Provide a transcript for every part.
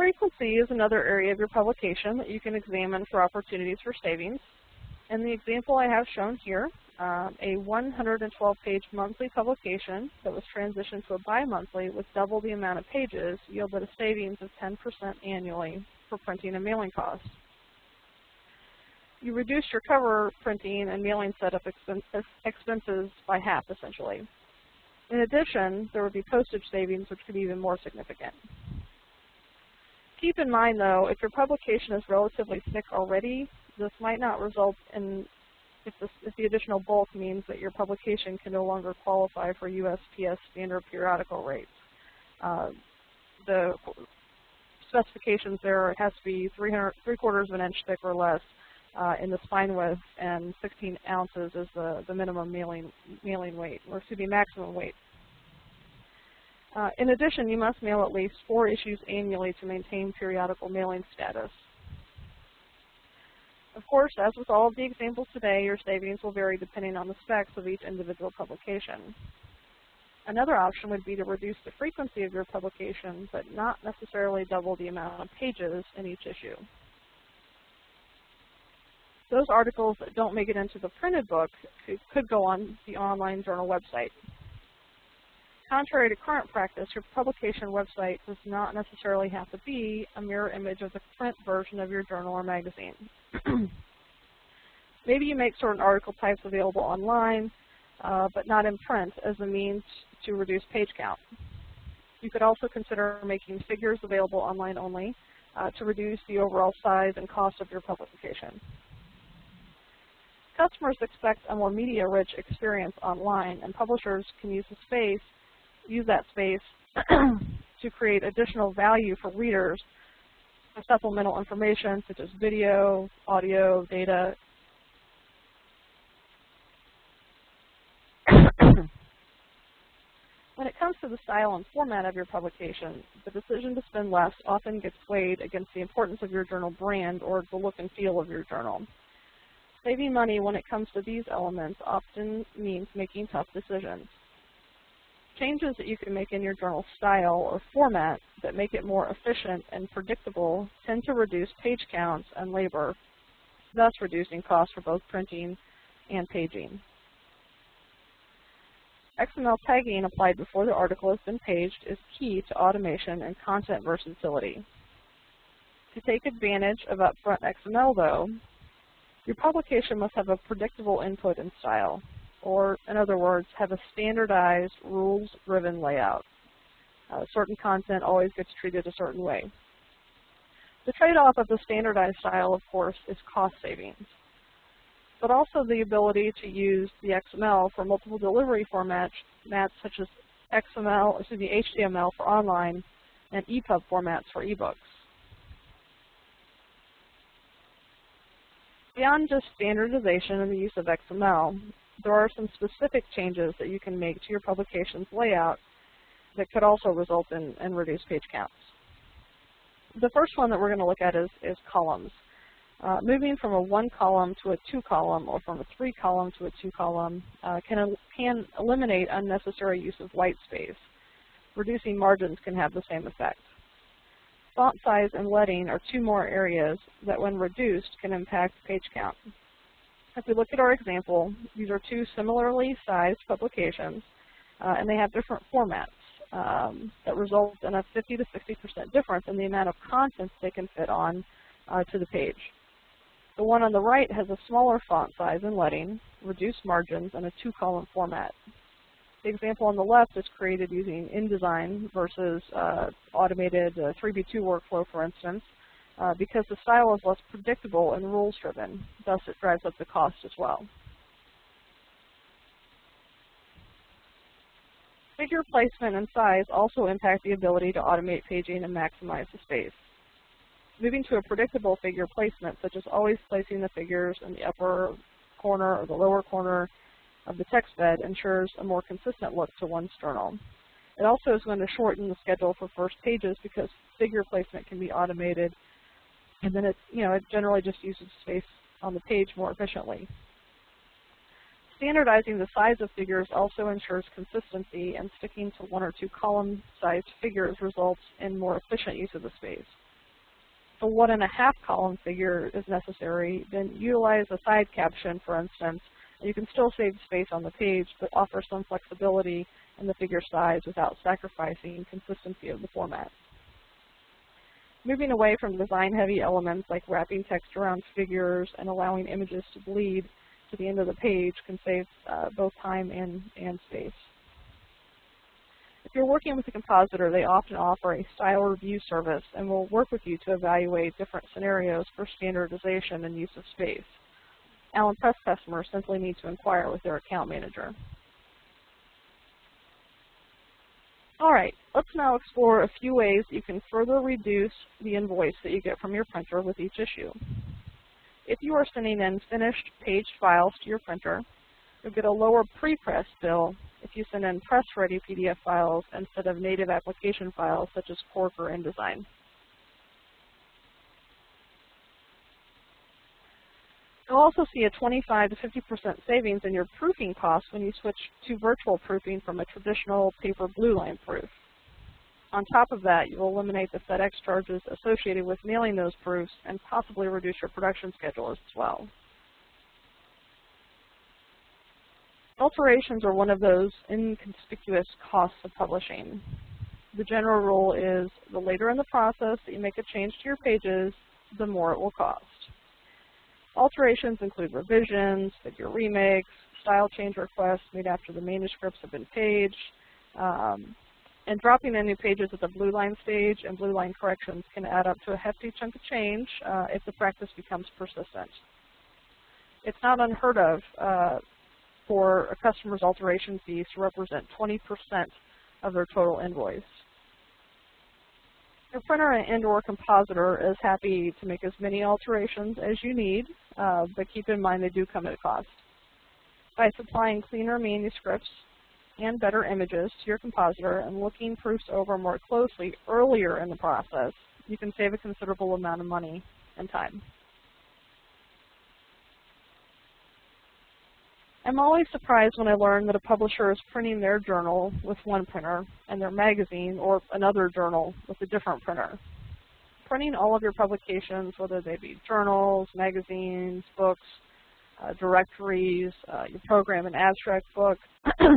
Frequency is another area of your publication that you can examine for opportunities for savings. In the example I have shown here, a 112-page monthly publication that was transitioned to a bi-monthly with double the amount of pages yielded a savings of 10% annually for printing and mailing costs. You reduced your cover printing and mailing setup expenses by half, essentially. In addition, there would be postage savings, which could be even more significant. Keep in mind, though, if your publication is relatively thick already, this might not result in, if the additional bulk means that your publication can no longer qualify for USPS standard periodical rates. The specifications there, it has to be 3/4 of an inch thick or less in the spine width, and 16 ounces is the minimum mailing weight, or excuse me, maximum weight. In addition, you must mail at least 4 issues annually to maintain periodical mailing status. Of course, as with all of the examples today, your savings will vary depending on the specs of each individual publication. Another option would be to reduce the frequency of your publication, but not necessarily double the amount of pages in each issue. Those articles that don't make it into the printed book could go on the online journal website. Contrary to current practice, your publication website does not necessarily have to be a mirror image of the print version of your journal or magazine. Maybe you make certain article types available online, but not in print as a means to reduce page count. You could also consider making figures available online only to reduce the overall size and cost of your publication. Customers expect a more media-rich experience online, and publishers can use that space to create additional value for readers with supplemental information such as video, audio, data. When it comes to the style and format of your publication, the decision to spend less often gets weighed against the importance of your journal brand or the look and feel of your journal. Saving money when it comes to these elements often means making tough decisions. Changes that you can make in your journal style or format that make it more efficient and predictable tend to reduce page counts and labor, thus reducing costs for both printing and paging. XML tagging applied before the article has been paged is key to automation and content versatility. To take advantage of upfront XML, though, your publication must have a predictable input and style, or in other words, have a standardized, rules-driven layout. Certain content always gets treated a certain way. The trade-off of the standardized style, of course, is cost savings, but also the ability to use the XML for multiple delivery formats such as HTML for online and EPUB formats for ebooks. Beyond just standardization and the use of XML, there are some specific changes that you can make to your publication's layout that could also result in reduced page counts. The first one that we're going to look at is columns. Moving from a 1-column to a 2-column or from a 3-column to a 2-column can eliminate unnecessary use of white space. Reducing margins can have the same effect. Font size and leading are 2 more areas that, when reduced, can impact page count. If we look at our example, these are 2 similarly sized publications, and they have different formats that result in a 50 to 60% difference in the amount of content they can fit on to the page. The one on the right has a smaller font size and leading, reduced margins, and a 2-column format. The example on the left is created using InDesign versus automated 3B2 workflow, for instance, because the style is less predictable and rules-driven. Thus, it drives up the cost as well. Figure placement and size also impact the ability to automate paging and maximize the space. Moving to a predictable figure placement, such as always placing the figures in the upper corner or the lower corner of the text bed, ensures a more consistent look to one's journal. It also is going to shorten the schedule for first pages because figure placement can be automated, and then it generally just uses space on the page more efficiently. Standardizing the size of figures also ensures consistency, and sticking to 1 or 2 column-sized figures results in more efficient use of the space. a 1.5 column figure is necessary, then utilize a side caption, for instance. You can still save space on the page, but offer some flexibility in the figure size without sacrificing consistency of the format. Moving away from design-heavy elements like wrapping text around figures and allowing images to bleed to the end of the page can save both time and space. If you're working with a compositor, they often offer a style review service and will work with you to evaluate different scenarios for standardization and use of space. Allen Press customers simply need to inquire with their account manager. All right, let's now explore a few ways you can further reduce the invoice that you get from your printer with each issue. If you are sending in finished page files to your printer, you'll get a lower prepress bill if you send in press-ready PDF files instead of native application files such as Cork or InDesign. You'll also see a 25 to 50% savings in your proofing costs when you switch to virtual proofing from a traditional paper blue line proof. On top of that, you'll eliminate the FedEx charges associated with mailing those proofs and possibly reduce your production schedule as well. Alterations are one of those inconspicuous costs of publishing. The general rule is the later in the process that you make a change to your pages, the more it will cost. Alterations include revisions, figure remakes, style change requests made after the manuscripts have been paged, and dropping in new pages at the blue line stage and blue line corrections can add up to a hefty chunk of change if the practice becomes persistent. It's not unheard of for a customer's alteration fees to represent 20% of their total invoice. Your printer and/or compositor is happy to make as many alterations as you need, but keep in mind they do come at a cost. By supplying cleaner manuscripts and better images to your compositor and looking proofs over more closely earlier in the process, you can save a considerable amount of money and time. I'm always surprised when I learn that a publisher is printing their journal with one printer and their magazine or another journal with a different printer. Printing all of your publications, whether they be journals, magazines, books, directories, your program and abstract book,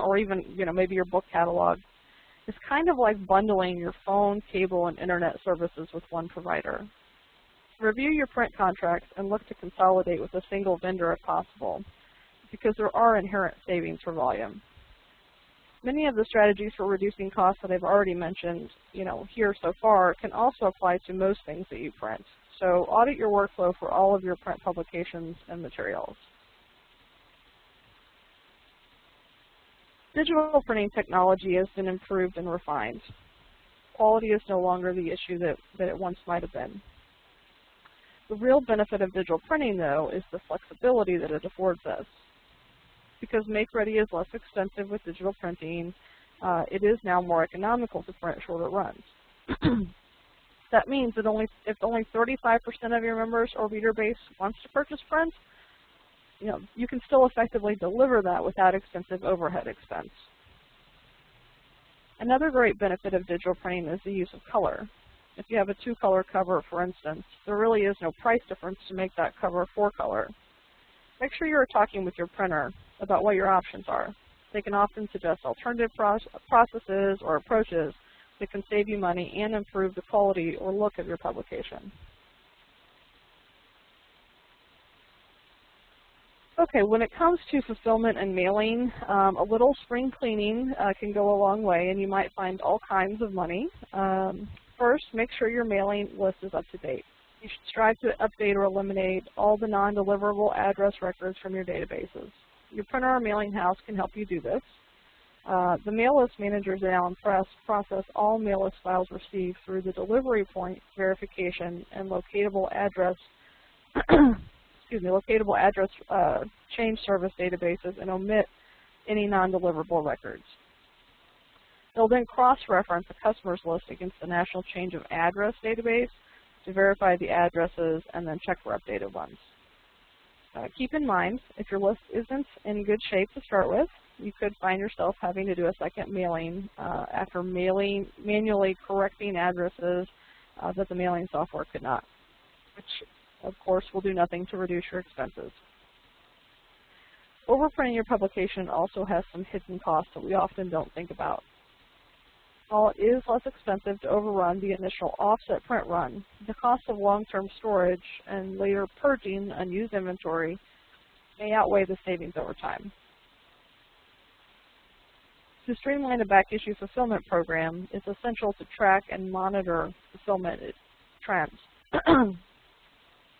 or even maybe your book catalog, is kind of like bundling your phone, cable, and internet services with one provider. Review your print contracts and look to consolidate with a single vendor if possible, because there are inherent savings for volume. Many of the strategies for reducing costs that I've already mentioned, here so far can also apply to most things that you print. So audit your workflow for all of your print publications and materials. Digital printing technology has been improved and refined. Quality is no longer the issue that it once might have been. The real benefit of digital printing, though, is the flexibility that it affords us. Because make-ready is less expensive with digital printing, it is now more economical to print shorter runs. That means that if only 35% of your members or reader base wants to purchase prints, you can still effectively deliver that without extensive overhead expense. Another great benefit of digital printing is the use of color. If you have a 2-color cover, for instance, there really is no price difference to make that cover 4-color. Make sure you're talking with your printer about what your options are. They can often suggest alternative processes or approaches that can save you money and improve the quality or look of your publication. Okay, when it comes to fulfillment and mailing, a little spring cleaning can go a long way, and you might find all kinds of money. First, make sure your mailing list is up to date. You should strive to update or eliminate all the non-deliverable address records from your databases. Your printer or mailing house can help you do this. The mail list managers at Allen Press process all mail list files received through the delivery point verification and locatable address locatable address change service databases and omit any non-deliverable records. They'll then cross-reference the customer's list against the National Change of Address database to verify the addresses and then check for updated ones. Keep in mind, if your list isn't in good shape to start with, you could find yourself having to do a second mailing after manually correcting addresses that the mailing software could not. which of course will do nothing to reduce your expenses. Overprinting your publication also has some hidden costs that we often don't think about. While it is less expensive to overrun the initial offset print run, the cost of long-term storage and later purging unused inventory may outweigh the savings over time. To streamline a back issue fulfillment program, it's essential to track and monitor fulfillment trends.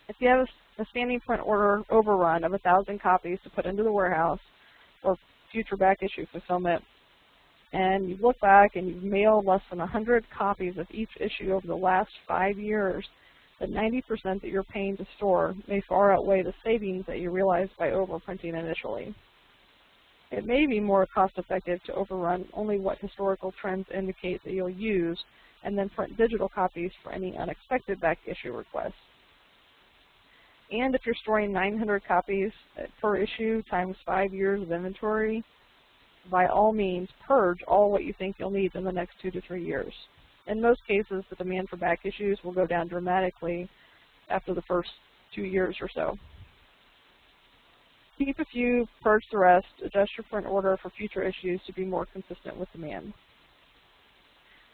If you have a standing print order overrun of 1,000 copies to put into the warehouse for future back issue fulfillment, and you look back and you've mailed less than 100 copies of each issue over the last 5 years, the 90% that you're paying to store may far outweigh the savings that you realized by overprinting initially. It may be more cost-effective to overrun only what historical trends indicate that you'll use, and then print digital copies for any unexpected back issue requests. And if you're storing 900 copies per issue times 5 years of inventory, by all means, purge all what you think you'll need in the next 2 to 3 years. In most cases, the demand for back issues will go down dramatically after the first 2 years or so. Keep a few, purge the rest, adjust your print order for future issues to be more consistent with demand.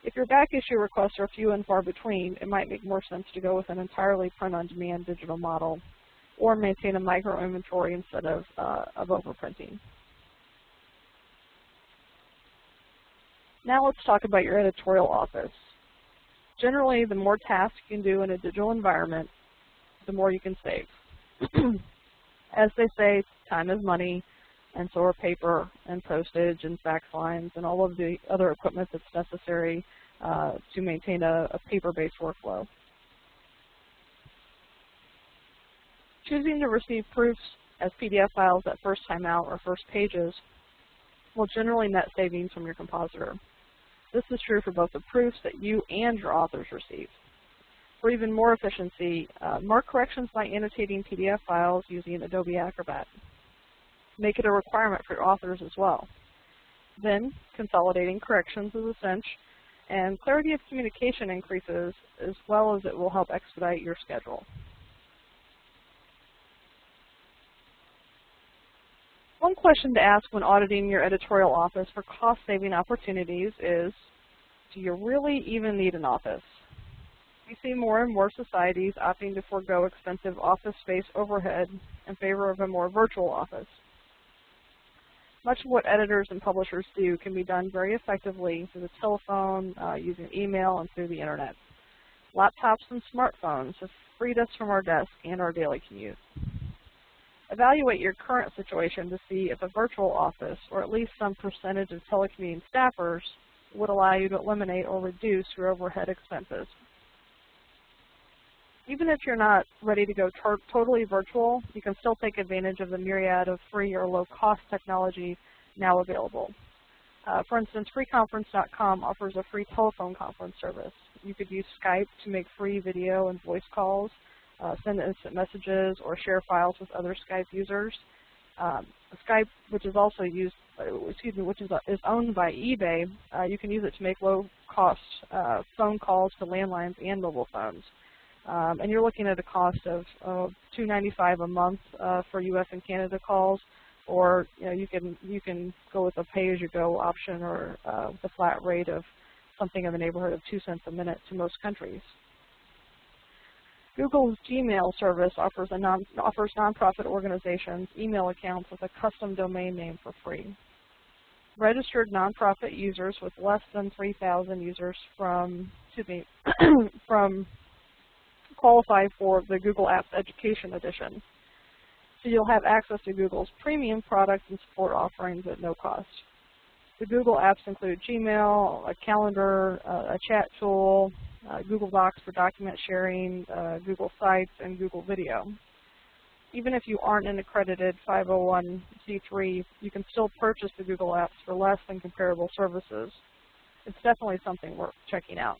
If your back issue requests are few and far between, it might make more sense to go with an entirely print-on-demand digital model or maintain a micro-inventory instead of overprinting. Now let's talk about your editorial office. Generally, the more tasks you can do in a digital environment, the more you can save. As they say, time is money, and so are paper and postage and fax lines and all of the other equipment that's necessary to maintain a paper-based workflow. Choosing to receive proofs as PDF files at first time out or first pages will generally net savings from your compositor. This is true for both the proofs that you and your authors receive. For even more efficiency, mark corrections by annotating PDF files using Adobe Acrobat. Make it a requirement for your authors as well. Then, consolidating corrections is a cinch, and clarity of communication increases as well as it will help expedite your schedule. One question to ask when auditing your editorial office for cost-saving opportunities is, do you really even need an office? We see more and more societies opting to forego expensive office space overhead in favor of a more virtual office. Much of what editors and publishers do can be done very effectively through the telephone, using email, and through the internet. Laptops and smartphones have freed us from our desk and our daily commute. Evaluate your current situation to see if a virtual office, or at least some percentage of telecommuting staffers, would allow you to eliminate or reduce your overhead expenses. Even if you're not ready to go totally virtual, you can still take advantage of the myriad of free or low-cost technology now available. For instance, freeconference.com offers a free telephone conference service. You could use Skype to make free video and voice calls, send instant messages, or share files with other Skype users. Skype, which is also used, is owned by eBay, you can use it to make low-cost phone calls to landlines and mobile phones. And you're looking at a cost of $2.95 a month for U.S. and Canada calls, or you can go with a pay-as-you-go option or with a flat rate of something in the neighborhood of 2 cents a minute to most countries. Google's Gmail service offers nonprofit organizations email accounts with a custom domain name for free. Registered nonprofit users with less than 3,000 users from qualify for the Google Apps Education Edition. So you'll have access to Google's premium products and support offerings at no cost. The Google apps include Gmail, a calendar, a chat tool, Google Docs for document sharing, Google Sites, and Google Video. Even if you aren't an accredited 501c3, you can still purchase the Google apps for less than comparable services. It's definitely something worth checking out.